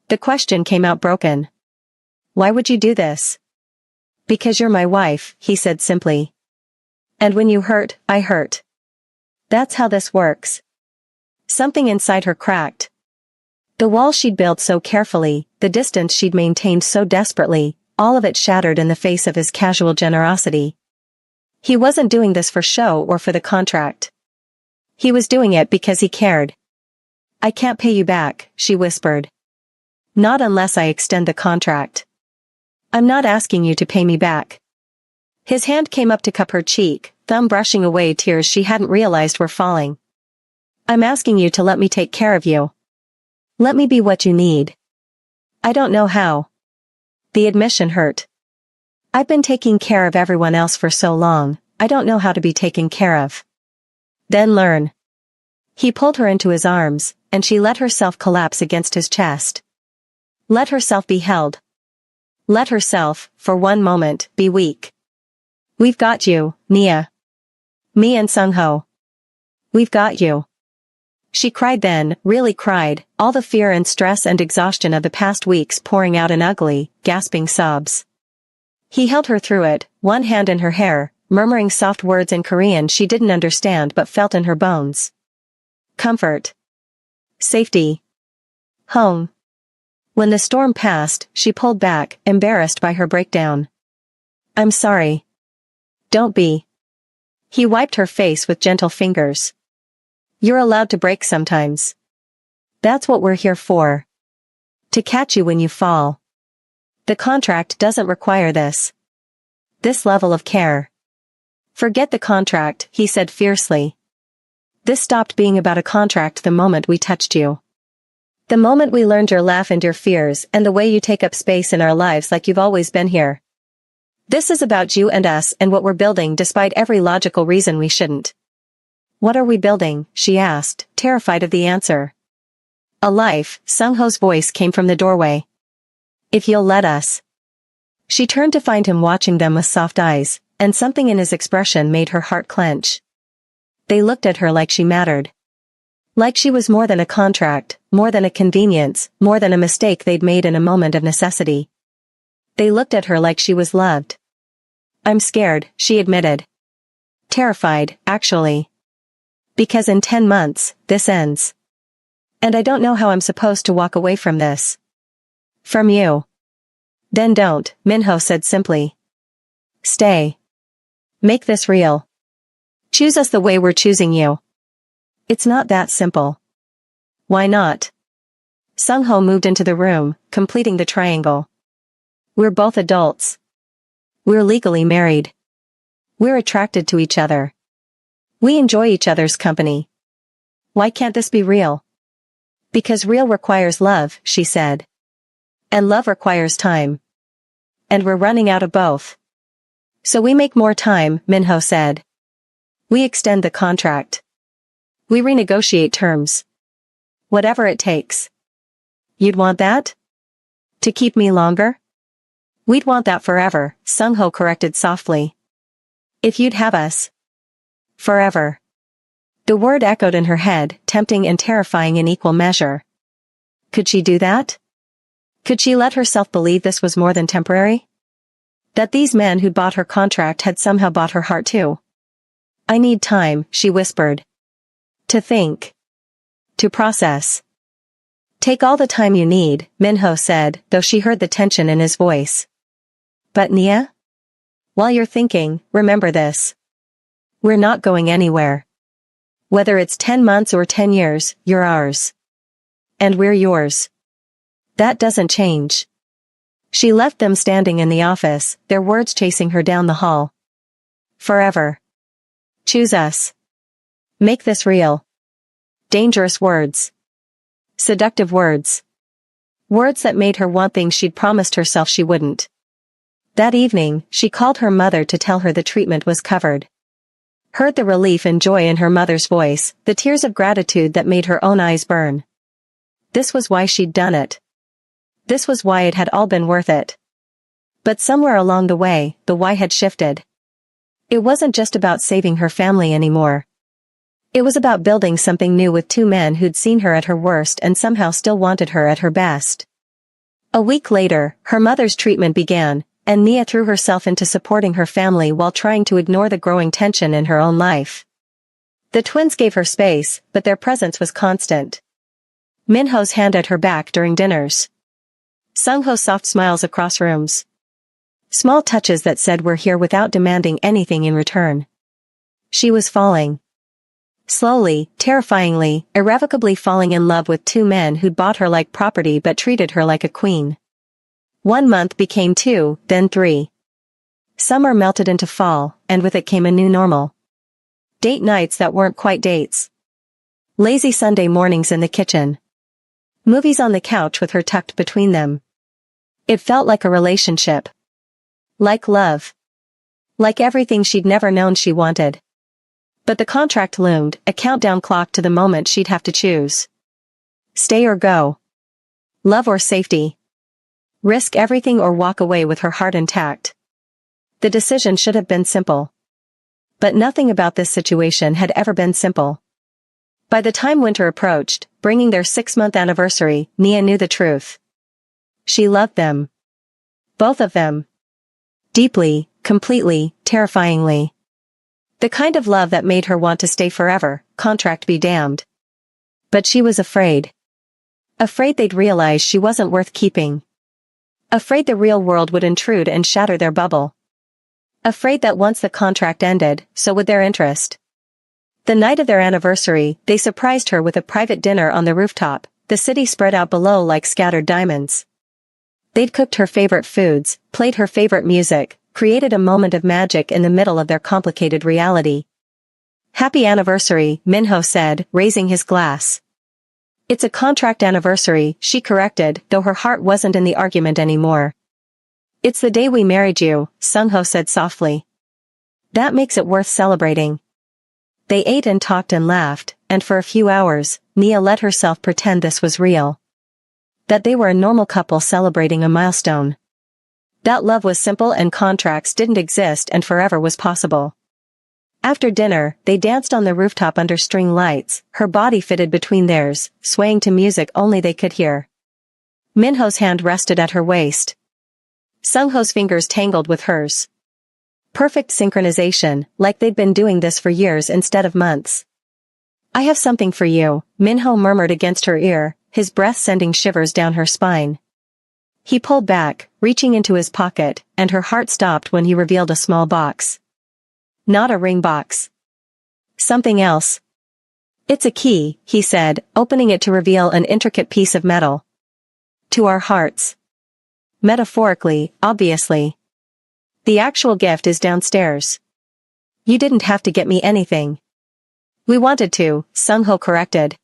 The question came out broken. "Why would you do this?" "Because you're my wife," he said simply. "And when you hurt, I hurt. That's how this works." Something inside her cracked. The wall she'd built so carefully, the distance she'd maintained so desperately, all of it shattered in the face of his casual generosity. He wasn't doing this for show or for the contract. He was doing it because he cared. "I can't pay you back," she whispered. "Not unless I extend the contract. I'm not asking you to pay me back." His hand came up to cup her cheek, thumb brushing away tears she hadn't realized were falling. "I'm asking you to let me take care of you. Let me be what you need." "I don't know how." The admission hurt. "I've been taking care of everyone else for so long, I don't know how to be taken care of." "Then learn." He pulled her into his arms, and she let herself collapse against his chest. Let herself be held. Let herself, for one moment, be weak. "We've got you, Nia. Me and Sungho. We've got you." She cried then, really cried, all the fear and stress and exhaustion of the past weeks pouring out in ugly, gasping sobs. He held her through it, one hand in her hair, murmuring soft words in Korean she didn't understand but felt in her bones. Comfort. Safety. Home. When the storm passed, she pulled back, embarrassed by her breakdown. "I'm sorry." "Don't be." He wiped her face with gentle fingers. "You're allowed to break sometimes. That's what we're here for. To catch you when you fall. The contract doesn't require this. This level of care." "Forget the contract," he said fiercely. "This stopped being about a contract the moment we touched you. The moment we learned your laugh and your fears and the way you take up space in our lives like you've always been here. This is about you and us and what we're building despite every logical reason we shouldn't." "What are we building?" she asked, terrified of the answer. "A life," Sungho's voice came from the doorway. "If you'll let us." She turned to find him watching them with soft eyes, and something in his expression made her heart clench. They looked at her like she mattered. Like she was more than a contract, more than a convenience, more than a mistake they'd made in a moment of necessity. They looked at her like she was loved. "I'm scared," she admitted. "Terrified, actually. Because in 10 months, this ends. And I don't know how I'm supposed to walk away from this. From you." "Then don't," Minho said simply. "Stay. Make this real. Choose us the way we're choosing you." "It's not that simple." "Why not?" Sung-ho moved into the room, completing the triangle. "We're both adults. We're legally married. We're attracted to each other. We enjoy each other's company. Why can't this be real?" "Because real requires love," she said. "And love requires time. And we're running out of both. So we make more time," Minho said. "We extend the contract. We renegotiate terms. Whatever it takes." "You'd want that? To keep me longer?" "We'd want that forever," Sung-ho corrected softly. "If you'd have us. Forever." The word echoed in her head, tempting and terrifying in equal measure. Could she do that? Could she let herself believe this was more than temporary? That these men who'd bought her contract had somehow bought her heart too? "I need time," she whispered. "To think. To process." "Take all the time you need," Minho said, though she heard the tension in his voice. "But Nia? While you're thinking, remember this. We're not going anywhere. Whether it's 10 months or 10 years, you're ours. And we're yours. That doesn't change." She left them standing in the office, their words chasing her down the hall. "Forever. Choose us. Make this real." Dangerous words. Seductive words. Words that made her want things she'd promised herself she wouldn't. That evening, she called her mother to tell her the treatment was covered. Heard the relief and joy in her mother's voice, the tears of gratitude that made her own eyes burn. This was why she'd done it. This was why it had all been worth it. But somewhere along the way, the why had shifted. It wasn't just about saving her family anymore. It was about building something new with two men who'd seen her at her worst and somehow still wanted her at her best. A week later, her mother's treatment began, and Nia threw herself into supporting her family while trying to ignore the growing tension in her own life. The twins gave her space, but their presence was constant. Minho's hand at her back during dinners. Sung-ho's soft smiles across rooms. Small touches that said we're here without demanding anything in return. She was falling. Slowly, terrifyingly, irrevocably falling in love with two men who'd bought her like property but treated her like a queen. 1 month became 2, then 3. Summer melted into fall, and with it came a new normal. Date nights that weren't quite dates. Lazy Sunday mornings in the kitchen. Movies on the couch with her tucked between them. It felt like a relationship. Like love. Like everything she'd never known she wanted. But the contract loomed, a countdown clock to the moment she'd have to choose. Stay or go. Love or safety. Risk everything or walk away with her heart intact. The decision should have been simple. But nothing about this situation had ever been simple. By the time winter approached, bringing their 6-month anniversary, Nia knew the truth. She loved them. Both of them. Deeply, completely, terrifyingly. The kind of love that made her want to stay forever, contract be damned. But she was afraid. Afraid they'd realize she wasn't worth keeping. Afraid the real world would intrude and shatter their bubble. Afraid that once the contract ended, so would their interest. The night of their anniversary, they surprised her with a private dinner on the rooftop, the city spread out below like scattered diamonds. They'd cooked her favorite foods, played her favorite music, created a moment of magic in the middle of their complicated reality. Happy anniversary, Minho said, raising his glass. It's a contract anniversary, she corrected, though her heart wasn't in the argument anymore. It's the day we married you, Sung-ho said softly. That makes it worth celebrating. They ate and talked and laughed, and for a few hours, Nia let herself pretend this was real. That they were a normal couple celebrating a milestone. That love was simple and contracts didn't exist and forever was possible. After dinner, they danced on the rooftop under string lights, her body fitted between theirs, swaying to music only they could hear. Minho's hand rested at her waist. Sungho's fingers tangled with hers. Perfect synchronization, like they'd been doing this for years instead of months. "I have something for you," Minho murmured against her ear, his breath sending shivers down her spine. He pulled back, reaching into his pocket, and her heart stopped when he revealed a small box. Not a ring box. Something else. "It's a key," he said, opening it to reveal an intricate piece of metal. "To our hearts." Metaphorically, obviously. "The actual gift is downstairs." "You didn't have to get me anything." "We wanted to," Sungho corrected.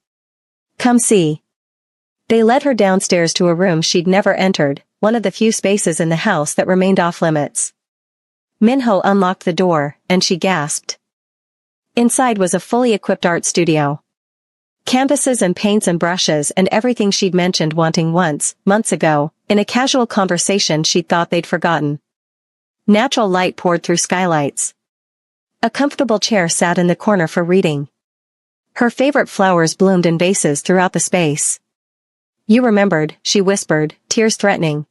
"Come see." They led her downstairs to a room she'd never entered, one of the few spaces in the house that remained off-limits. Minho unlocked the door, and she gasped. Inside was a fully equipped art studio. Canvases and paints and brushes and everything she'd mentioned wanting once, months ago, in a casual conversation she'd thought they'd forgotten. Natural light poured through skylights. A comfortable chair sat in the corner for reading. Her favorite flowers bloomed in vases throughout the space. "You remembered," she whispered, tears threatening.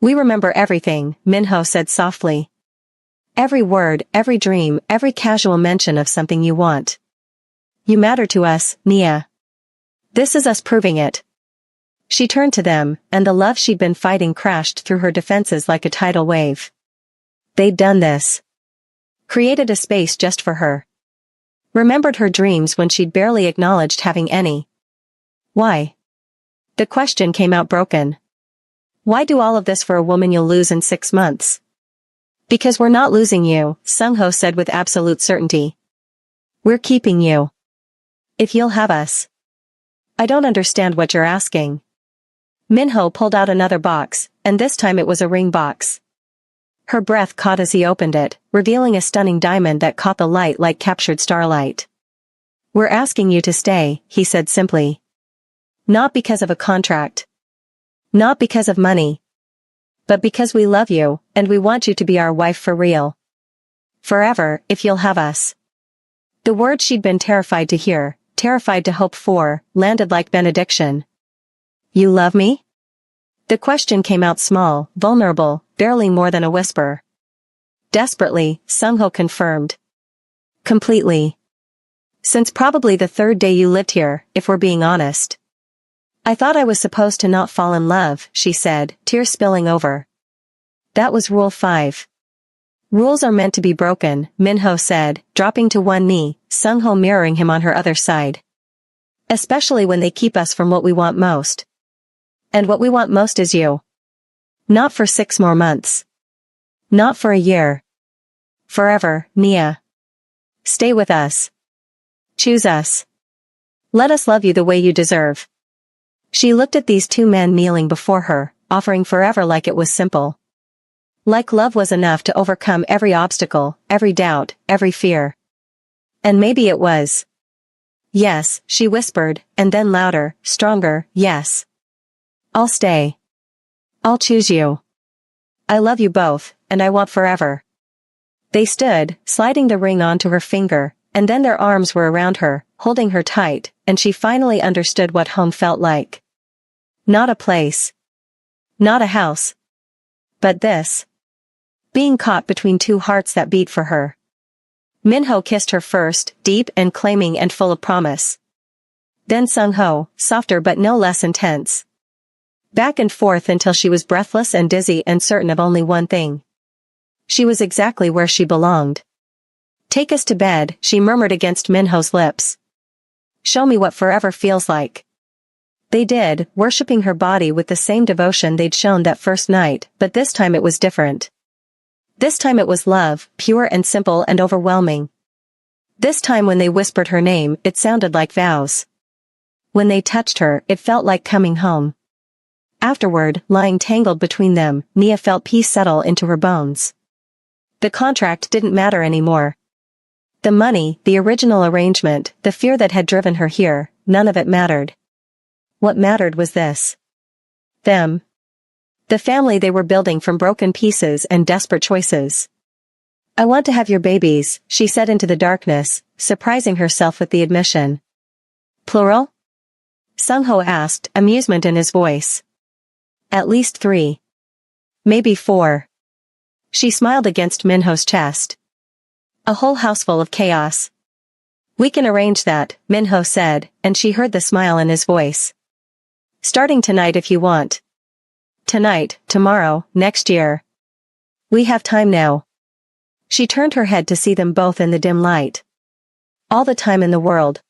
"We remember everything," Minho said softly. "Every word, every dream, every casual mention of something you want. You matter to us, Nia. This is us proving it." She turned to them, and the love she'd been fighting crashed through her defenses like a tidal wave. They'd done this. Created a space just for her. Remembered her dreams when she'd barely acknowledged having any. Why? The question came out broken. Why do all of this for a woman you'll lose in 6 months? "Because we're not losing you," Sungho said with absolute certainty. "We're keeping you. If you'll have us." "I don't understand what you're asking." Minho pulled out another box, and this time it was a ring box. Her breath caught as he opened it, revealing a stunning diamond that caught the light like captured starlight. "We're asking you to stay," he said simply. "Not because of a contract. Not because of money. But because we love you, and we want you to be our wife for real. Forever, if you'll have us." The words she'd been terrified to hear, terrified to hope for, landed like benediction. "You love me?" The question came out small, vulnerable, barely more than a whisper. Desperately, Sungho confirmed. "Completely. Since probably the 3rd day you lived here, if we're being honest." "I thought I was supposed to not fall in love," she said, tears spilling over. "That was Rule 5. "Rules are meant to be broken," Minho said, dropping to one knee, Sungho mirroring him on her other side. "Especially when they keep us from what we want most. And what we want most is you. Not for 6 more months. Not for a year. Forever, Nia. Stay with us. Choose us. Let us love you the way you deserve." She looked at these 2 men kneeling before her, offering forever like it was simple. Like love was enough to overcome every obstacle, every doubt, every fear. And maybe it was. "Yes," she whispered, and then louder, stronger, "Yes. I'll stay. I'll choose you. I love you both, and I want forever." They stood, sliding the ring onto her finger, and then their arms were around her, holding her tight, and she finally understood what home felt like. Not a place. Not a house. But this. Being caught between 2 hearts that beat for her. Minho kissed her first, deep and claiming and full of promise. Then Sungho, softer but no less intense. Back and forth until she was breathless and dizzy and certain of only one thing. She was exactly where she belonged. "Take us to bed," she murmured against Minho's lips. "Show me what forever feels like." They did, worshipping her body with the same devotion they'd shown that first night, but this time it was different. This time it was love, pure and simple and overwhelming. This time when they whispered her name, it sounded like vows. When they touched her, it felt like coming home. Afterward, lying tangled between them, Nia felt peace settle into her bones. The contract didn't matter anymore. The money, the original arrangement, the fear that had driven her here, none of it mattered. What mattered was this. Them. The family they were building from broken pieces and desperate choices. "I want to have your babies," she said into the darkness, surprising herself with the admission. "Plural?" Sung-ho asked, amusement in his voice. "At least 3. Maybe 4. She smiled against Minho's chest. "A whole house full of chaos." "We can arrange that," Minho said, and she heard the smile in his voice. "Starting tonight if you want." "Tonight, tomorrow, next year. We have time now." She turned her head to see them both in the dim light. "All the time in the world."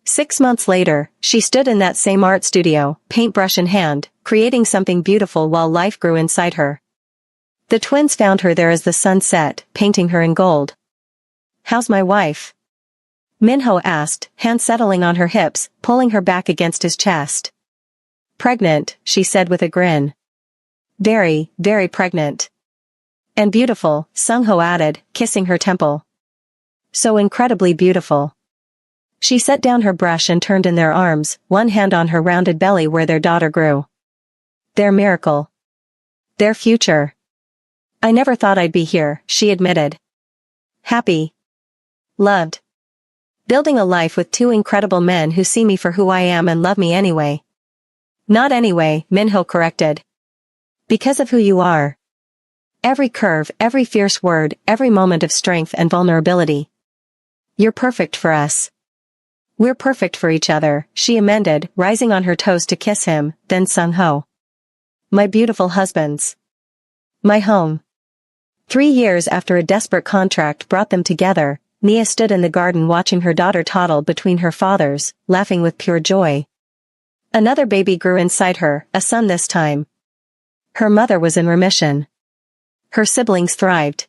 6 months later, she stood in that same art studio, paintbrush in hand, creating something beautiful while life grew inside her. The twins found her there as the sun set, painting her in gold. "How's my wife?" Minho asked, hands settling on her hips, pulling her back against his chest. "Pregnant," she said with a grin. "Very, very pregnant." "And beautiful," Sung-ho added, kissing her temple. "So incredibly beautiful." She set down her brush and turned in their arms, one hand on her rounded belly where their daughter grew. "Their miracle. Their future. I never thought I'd be here," she admitted. "Happy. Loved. Building a life with 2 incredible men who see me for who I am and love me anyway." "Not anyway," Minho corrected. "Because of who you are. Every curve, every fierce word, every moment of strength and vulnerability. You're perfect for us. We're perfect for each other," she amended, rising on her toes to kiss him, then Sung-ho. "My beautiful husbands. My home." 3 years after a desperate contract brought them together, Nia stood in the garden watching her daughter toddle between her fathers, laughing with pure joy. Another baby grew inside her, a son this time. Her mother was in remission. Her siblings thrived.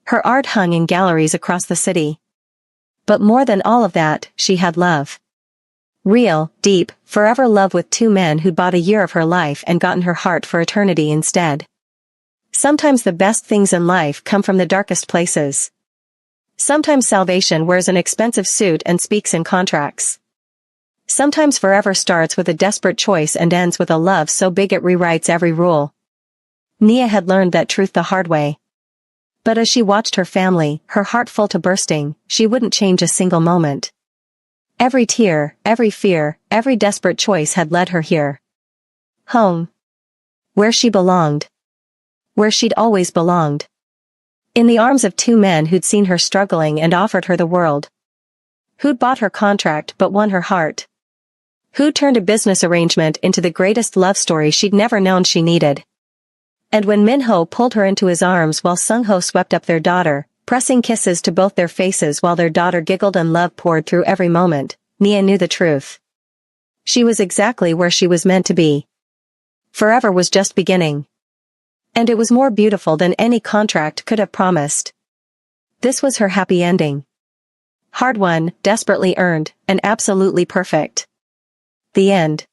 Her art hung in galleries across the city. But more than all of that, she had love. Real, deep, forever love with 2 men who'd bought a year of her life and gotten her heart for eternity instead. Sometimes the best things in life come from the darkest places. Sometimes salvation wears an expensive suit and speaks in contracts. Sometimes forever starts with a desperate choice and ends with a love so big it rewrites every rule. Nia had learned that truth the hard way. But as she watched her family, her heart full to bursting, she wouldn't change a single moment. Every tear, every fear, every desperate choice had led her here. Home. Where she belonged. Where she'd always belonged. In the arms of 2 men who'd seen her struggling and offered her the world. Who'd bought her contract but won her heart. Who turned a business arrangement into the greatest love story she'd never known she needed. And when Minho pulled her into his arms while Sung-ho swept up their daughter, pressing kisses to both their faces while their daughter giggled and love poured through every moment, Nia knew the truth. She was exactly where she was meant to be. Forever was just beginning. And it was more beautiful than any contract could have promised. This was her happy ending. Hard won, desperately earned, and absolutely perfect. The end.